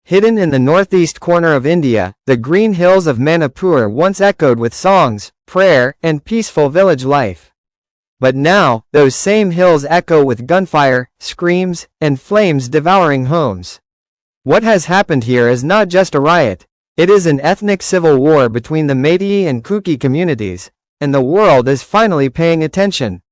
Hidden in the northeast corner of India, the green hills of Manipur once echoed with songs, prayer, and peaceful village life. But now, those same hills echo with gunfire, screams, and flames devouring homes. What has happened here is not just a riot. It is an ethnic civil war between the Meitei and Kuki communities, and the world is finally paying attention.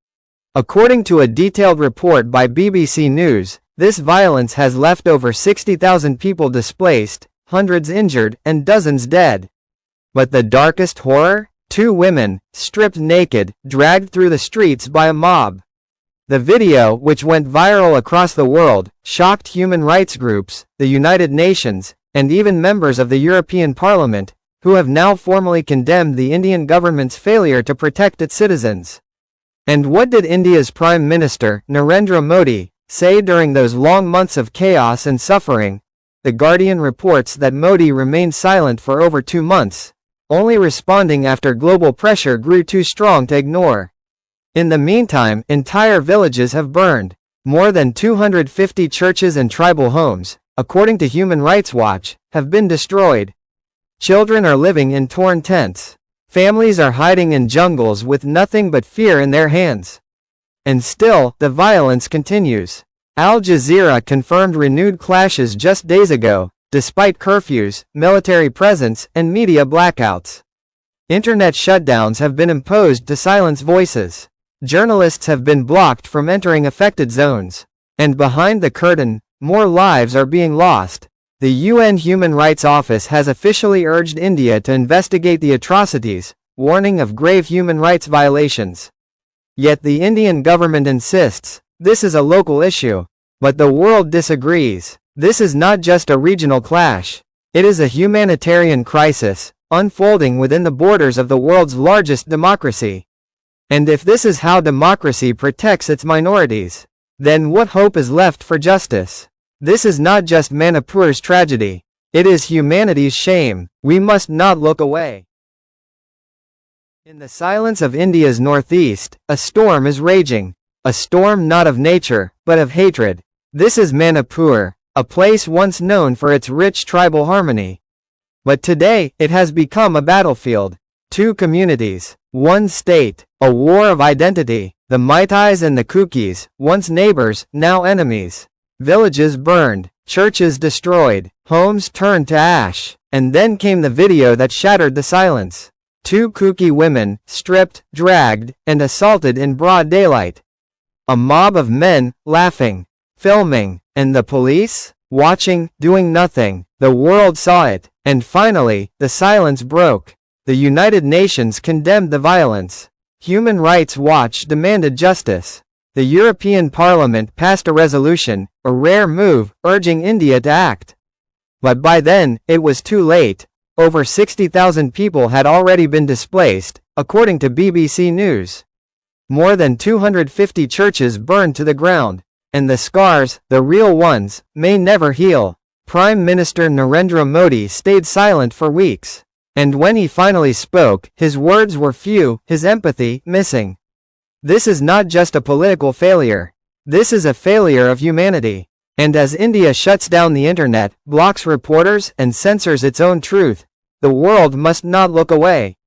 According to a detailed report by BBC News, this violence has left over 60,000 people displaced, hundreds injured, and dozens dead. But the darkest horror? 2 women, stripped naked, dragged through the streets by a mob. The video, which went viral across the world, shocked human rights groups, the United Nations, and even members of the European Parliament, who have now formally condemned the Indian government's failure to protect its citizens. And what did India's Prime Minister, Narendra Modi, say during those long months of chaos and suffering? The Guardian reports that Modi remained silent for over 2 months, only responding after global pressure grew too strong to ignore. In the meantime, entire villages have burned. More than 250 churches and tribal homes, according to Human Rights Watch, have been destroyed. Children are living in torn tents. Families are hiding in jungles with nothing but fear in their hands. And still, the violence continues. Al Jazeera confirmed renewed clashes just days ago, despite curfews, military presence, and media blackouts. Internet shutdowns have been imposed to silence voices. Journalists have been blocked from entering affected zones. And behind the curtain, more lives are being lost. The UN Human Rights Office has officially urged India to investigate the atrocities, warning of grave human rights violations. Yet the Indian government insists, this is a local issue. But the world disagrees. This is not just a regional clash. It is a humanitarian crisis, unfolding within the borders of the world's largest democracy. And if this is how democracy protects its minorities, then what hope is left for justice? This is not just Manipur's tragedy. It is humanity's shame. We must not look away. In the silence of India's northeast, a storm is raging. A storm not of nature, but of hatred. This is Manipur, a place once known for its rich tribal harmony. But today, it has become a battlefield. 2 communities, 1 state, a war of identity. The Meiteis and the Kukis, once neighbors, now enemies. Villages burned, churches destroyed, homes turned to ash. And then came the video that shattered the silence. 2 Kuki women, stripped, dragged, and assaulted in broad daylight. A mob of men, laughing, filming, and the police, watching, doing nothing. The world saw it, and finally, the silence broke. The United Nations condemned the violence. Human Rights Watch demanded justice. The European Parliament passed a resolution, a rare move, urging India to act. But by then, it was too late. Over 60,000 people had already been displaced, according to BBC News. More than 250 churches burned to the ground. And the scars, the real ones, may never heal. Prime Minister Narendra Modi stayed silent for weeks. And when he finally spoke, his words were few, his empathy missing. This is not just a political failure. This is a failure of humanity. And as India shuts down the internet, blocks reporters, and censors its own truth, the world must not look away.